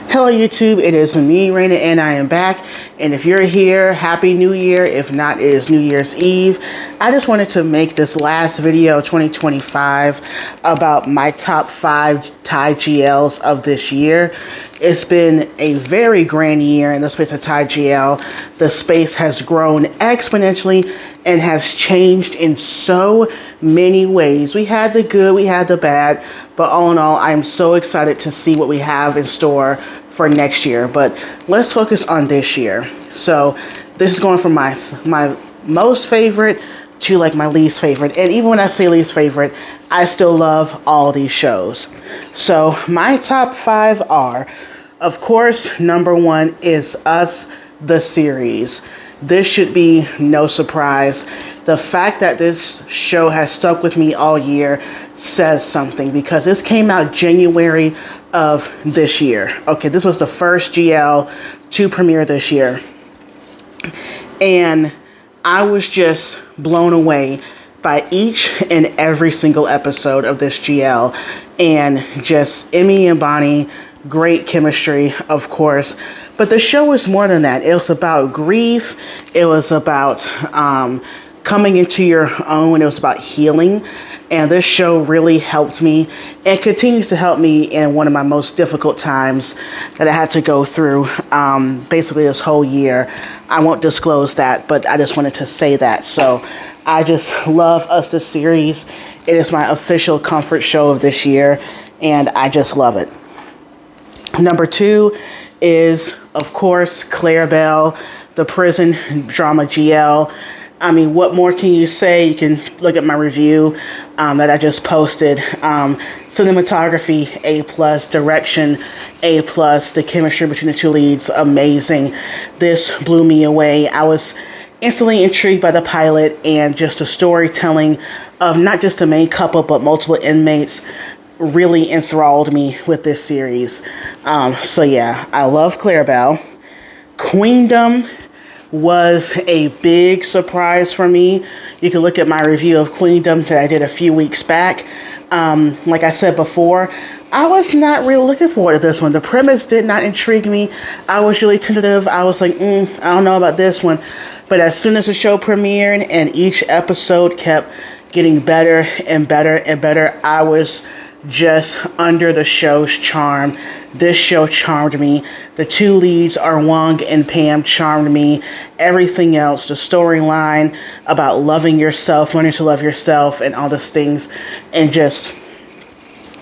Hello YouTube, it is me, Raina, and I am back. And if you're here, Happy New Year. If not, it is New Year's Eve. I just wanted to make this last video, 2025, about my top 5 Thai GLs of this year. It's been a very grand year in the space of Thai GL. The space has grown exponentially and has changed in so many ways. We had the good, we had the bad, but all in all, I'm so excited to see what we have in store for next year. But let's focus on this year. So this is going from my most favorite to like my least favorite. And even when I say least favorite, I still love all these shows. So my top 5 are, of course, number 1 is Us, the series. This should be no surprise. The fact that this show has stuck with me all year says something, because this came out January of this year. Okay, this was the first GL to premiere this year. And I was just blown away by each and every single episode of this GL. And just Emmy and Bonnie, great chemistry, of course. But the show was more than that. It was about grief. It was about coming into your own. It was about healing. And this show really helped me and continues to help me in one of my most difficult times that I had to go through basically this whole year. I won't disclose that, but I just wanted to say that. So I just love Us, the series. It is my official comfort show of this year, and I just love it. Number 2 is, of course, Clarabelle, the prison drama GL. I mean, what more can you say? You can look at my review that I just posted. Cinematography, A+, direction, A+, the chemistry between the two leads, amazing. This blew me away. I was instantly intrigued by the pilot and just the storytelling of not just the main couple, but multiple inmates really enthralled me with this series. So yeah, I love Clarabelle. Queendom was a big surprise for me. You can look at my review of Queendom that I did a few weeks back. Like I said before, I was not really looking forward to this one. The premise did not intrigue me. I was really tentative. I was like, I don't know about this one. But as soon as the show premiered and each episode kept getting better and better and better, I was just under the show's charm. This show charmed me. The two leads, Arwang and Pam, charmed me. Everything else, the storyline about loving yourself, learning to love yourself, and all those things, and just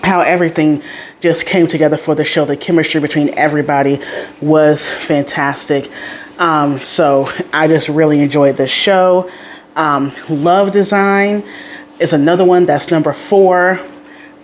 how everything just came together for the show. The chemistry between everybody was fantastic. So I just really enjoyed this show. Love Design is another one that's number 4.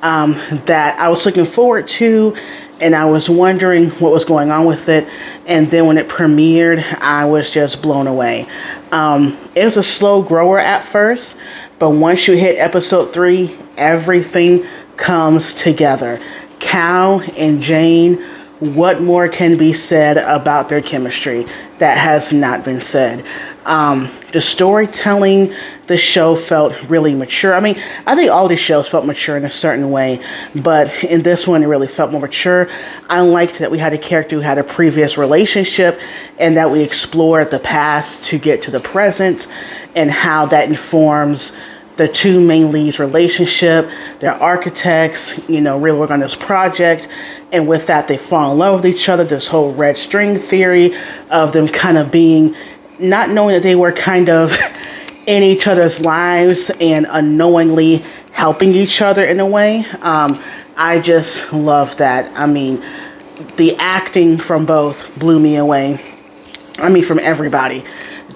That I was looking forward to, and I was wondering what was going on with it. And then when it premiered, I was just blown away. It was a slow grower at first, but once you hit episode 3, everything comes together. Cal and Jane, what more can be said about their chemistry that has not been said? The storytelling, the show felt really mature. I mean, I think all these shows felt mature in a certain way, but in this one, it really felt more mature. I liked that we had a character who had a previous relationship and that we explored the past to get to the present and how that informs the two main leads' relationship. They're architects, really work on this project. And with that, they fall in love with each other. This whole red string theory of them kind of being, not knowing that they were kind of in each other's lives and unknowingly helping each other in a way. I just love that. I mean, the acting from both blew me away. I mean, from everybody.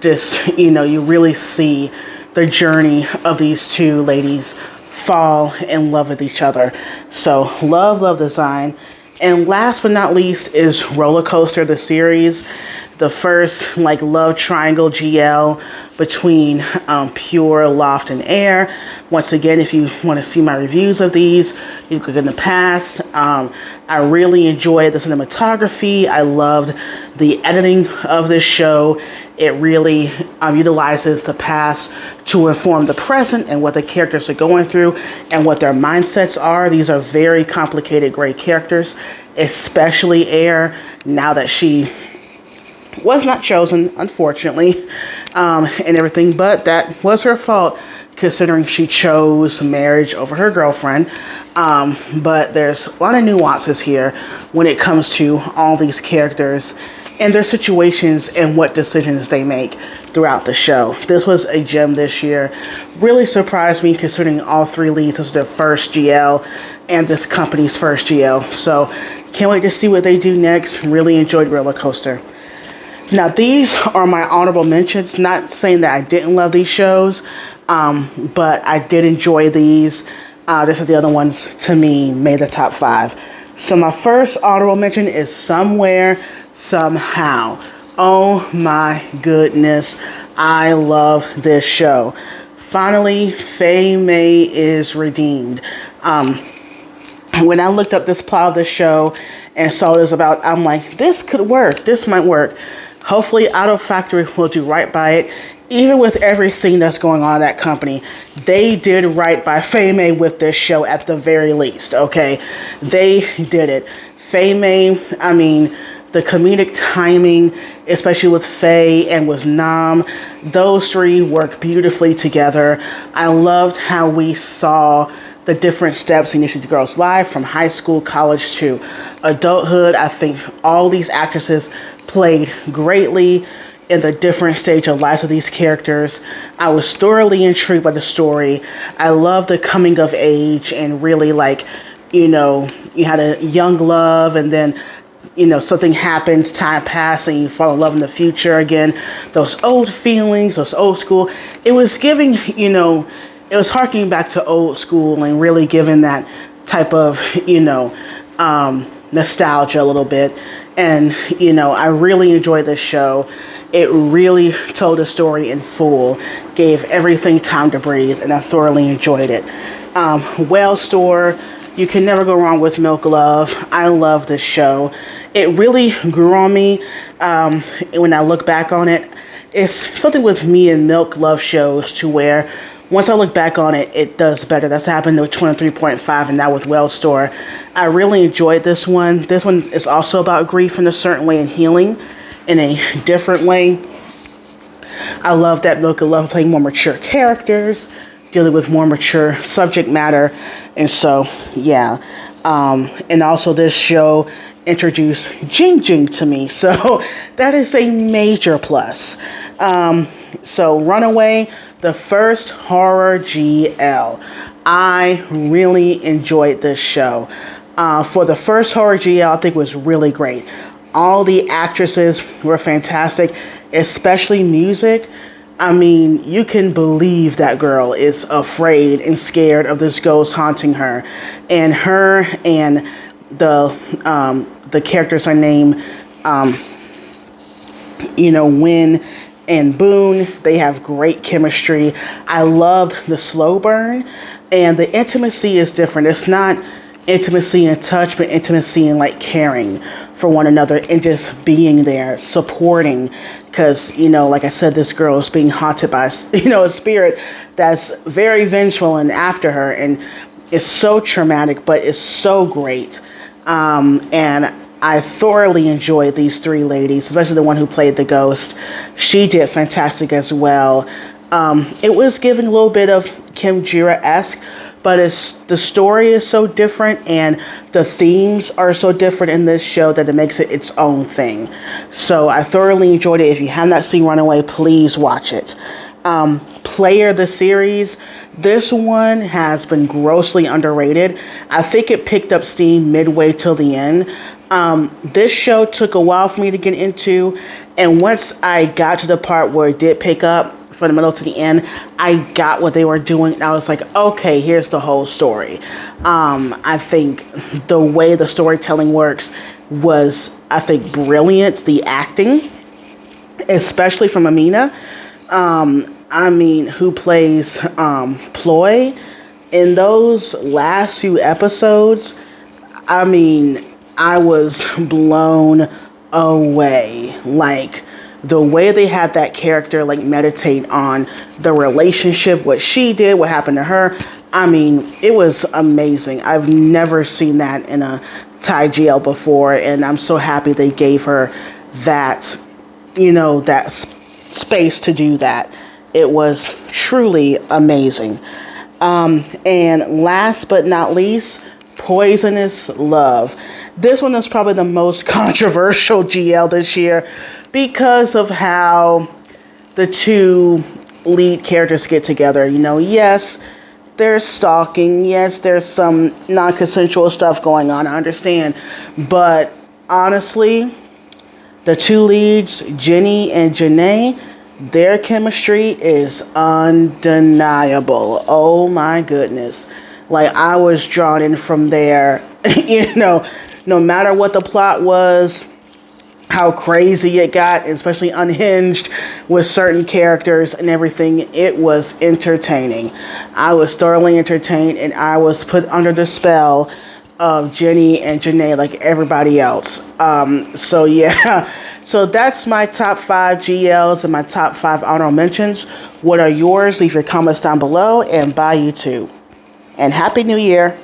Just, you really see the journey of these two ladies fall in love with each other. So, Love Design. And last but not least is Roller Coaster, the series. The first love triangle GL between Pure, Loft, and Air. Once again, if you want to see my reviews of these, you can click in the past. I really enjoyed the cinematography. I loved the editing of this show. It really utilizes the past to inform the present and what the characters are going through and what their mindsets are. These are very complicated, great characters. especially air now that she was not chosen, unfortunately, and everything, but that was her fault considering she chose marriage over her girlfriend. But there's a lot of nuances here when it comes to all these characters and their situations and what decisions they make throughout the show. This was a gem this year. Really surprised me considering all three leads. This was their first GL and this company's first GL. So can't wait to see what they do next. Really enjoyed Roller Coaster. Now, these are my honorable mentions. Not saying that I didn't love these shows, but I did enjoy these. This is the other ones, to me, made the top 5. So my first honorable mention is Somewhere, Somehow. Oh my goodness, I love this show. Finally, Faye May is redeemed. When I looked up this plot of the show and saw what it was about, I'm like, this could work. This might work. Hopefully, Auto Factory will do right by it. Even with everything that's going on in that company, they did right by Faye May with this show at the very least, okay? They did it. Faye May, I mean, the comedic timing, especially with Faye and with Nam, those three work beautifully together. I loved how we saw the different steps in each of the girls' life, from high school, college to adulthood. I think all these actresses played greatly in the different stage of lives of these characters. I was thoroughly intrigued by the story. I love the coming of age and really, like, you know, you had a young love and then, you know, something happens, time passes, and you fall in love in the future again. Those old feelings, those old school. It was giving, you know, it was harkening back to old school and really giving that type of, you know, nostalgia a little bit. And, you know, I really enjoyed this show. It really told the story in full, gave everything time to breathe, and I thoroughly enjoyed it. Whale Store, you can never go wrong with Milk Love. I love this show. It really grew on me when I look back on it. It's something with me and Milk Love shows to where once I look back on it, it does better. That's happened with 23.5 and now with Whale Store. I really enjoyed this one. This one is also about grief in a certain way and healing in a different way. I love that Milk of Love playing more mature characters, dealing with more mature subject matter. And so, yeah. And also this show introduced Jing Jing to me. So that is a major plus. So Runaway, the first horror GL. I really enjoyed this show. For the first horror GL, I think it was really great. All the actresses were fantastic, especially music. I mean, you can believe that girl is afraid and scared of this ghost haunting her. And her and the characters are named, you know, Win and Boone. They have great chemistry. I loved the slow burn, and the intimacy is different. It's not intimacy and touch, but intimacy and like caring for one another and just being there, supporting. Because, you know, like I said, this girl is being haunted by, you know, a spirit that's very vengeful and after her, and it's so traumatic, but it's so great. And I thoroughly enjoyed these three ladies, especially the one who played the ghost. She did fantastic as well. It was giving a little bit of Kim Jira-esque, but the story is so different and the themes are so different in this show that it makes it its own thing. So I thoroughly enjoyed it. If you have not seen Runaway, please watch it. Player, the series, this one has been grossly underrated. I think it picked up steam midway till the end. This show took a while for me to get into, and once I got to the part where it did pick up, from the middle to the end, I got what they were doing, and I was like, okay, here's the whole story. I think the way the storytelling works was, I think, brilliant. The acting, especially from Amina, I mean, who plays Ploy, in those last few episodes, I mean, I was blown away. Like, the way they had that character like meditate on the relationship, what she did, what happened to her. I mean, it was amazing. I've never seen that in a Thai GL before, and I'm so happy they gave her that, that space to do that. It was truly amazing. And last but not least, Poisonous Love. This one is probably the most controversial GL this year because of how the two lead characters get together. Yes, there's stalking. Yes, there's some non-consensual stuff going on. I understand. But honestly, the two leads, Jenny and Janae, their chemistry is undeniable. Oh my goodness. Like, I was drawn in from there. No matter what the plot was, how crazy it got, especially unhinged with certain characters and everything, it was entertaining. I was thoroughly entertained, and I was put under the spell of Jenny and Janae like everybody else. So yeah, so that's my top 5 GLs and my top 5 honorable mentions. What are yours? Leave your comments down below, and bye YouTube. And Happy New Year.